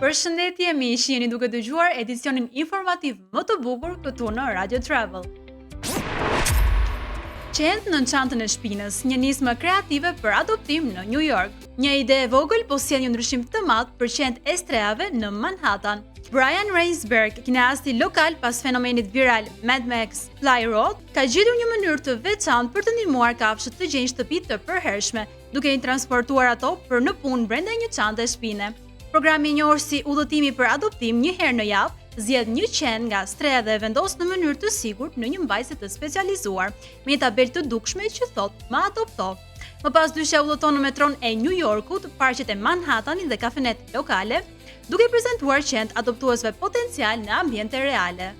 Përshëndetje, miq, jeni duke dëgjuar edicionin informativ më të bukur këtu në Radio Travel. Qend në çantën e shpinës, një nismë kreative për adoptim në New York. Një ide e vogël po sjell një ndryshim të madh për qend estreave në Manhattan. Brian Reinsberg, kineasti lokal pas fenomenit viral Mad Max Fly Road, ka gjetur një mënyrë të veçantë për të ndihmuar kafshët të gjejnë shtëpi të përhershme, duke i transportuar ato për në punë brenda një çante shpine. Programi i njohur si udhëtimi për adoptim një herë në javë zgjedh një qen nga streha dhe vendos në mënyrë të sigurt në një mbajtje të specializuar, me një tabelë të dukshme që thotë "Ma adopto". Më pas dyshja udhëton në metron e New Yorkut, parqet e Manhattanit dhe kafenet lokale, duke i prezantuar qend adoptuesve potencial në ambiente reale.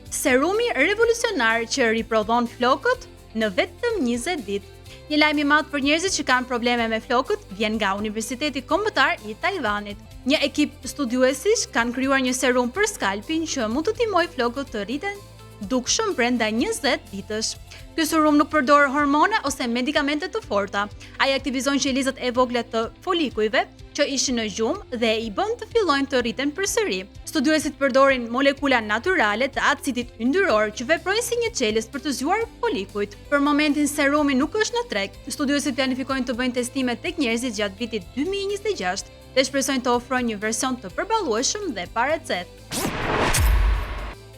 Serumi revolucionar që riprodhon flokët në vetëm 20 ditë. Një lajm i madh për njerëzit që kanë probleme me flokët vjen nga Universiteti Kombëtar i Tajvanit. Një ekip studiuesish kanë krijuar një serum për skalpin që mund të ndihmojë flokët të rriten dukshëm brenda 20 ditësh. Ky serum nuk përdor hormone ose medikamente të forta. Ai aktivizon qelizat e vogla të folikujve që ishin në gjumë dhe i bën të fillojnë të rriten përsëri. Studiuesit përdorin molekula natyrale të acidit yndyror që veprojnë si një çelës për të zgjuar folikujt. Për momentin serumi nuk është në treg. Studiuesit planifikojnë të bëjnë testime tek njerëzit gjatë vitit 2026 dhe shpresojnë të ofrojnë një version të përballueshëm dhe pa recetë.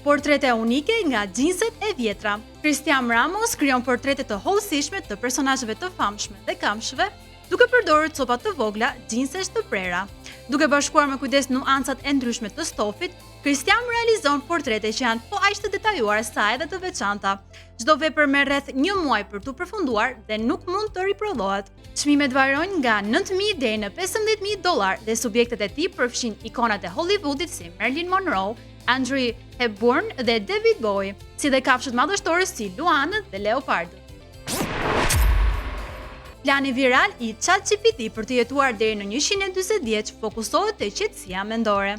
Portrete unike nga xhinset e vjetra. Cristian Ramos krijon portrete të hollësishme të personazheve të famshme dhe kamshëve, duke përdorur copa të vogla xhinsesh të prera. Duke bashkuar me kujdes nuancat e ndryshme të stofit, Cristian realizon portrete që janë po aq të detajuara sa edhe të veçanta. Çdo vepër merr rreth një muaj për t'u përfunduar dhe nuk mund të riprodhohet. Çmimet varojnë nga $9,000 deri në $15,000 dhe subjektet e tij përfshin ikonat e Hollywoodit si Marilyn Monroe, Audrey Hepburn dhe David Bowie, si dhe kafshët madhështore si luanët dhe leopardët. Plani viral i ChatGPT për të jetuar deri në 140 vjeç fokusohet te qetësia mendore.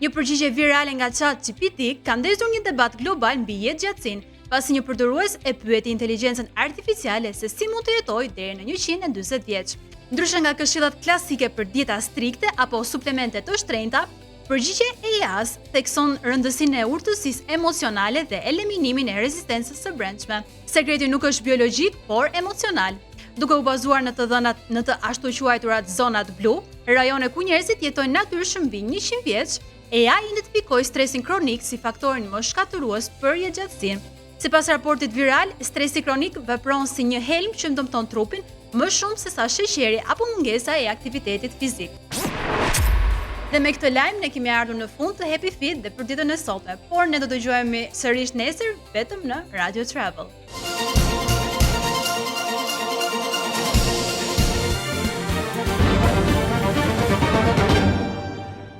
Një përgjigje virale nga ChatGPT ka ndezur një debat global mbi jetëgjatësinë, pasi një përdorues e pyeti inteligjencën artificiale se si mund të jetojë deri në 140 vjeç. Ndryshe nga këshillat klasike për dieta strikte apo suplemente të shtrenjta, përgjigje AI-s thekson rëndësinë e urtësisë emocionale dhe eliminimin e rezistencës së brendshme. Sekreti nuk është biologjik, por emocional. Duke u bazuar në të dhënat në të ashtu quajturat zonat blu, rajone ku njerëzit jetojnë natyrshëm mbi 100 vjeç, AI identifikoi stresin kronik si faktorin më shkatërues për jetëgjatësinë. Sipas raportit viral, stresi kronik vepron si një helm që dëmton trupin më shumë se sa sheqeri apo mungesa e aktivitetit fizik. Dhe me këtë lajm ne kemi ardhur në fund të Happy Feet dhe për ditën e sotme, por ne do të dëgjohemi sërish nesër vetëm në Radio Travel.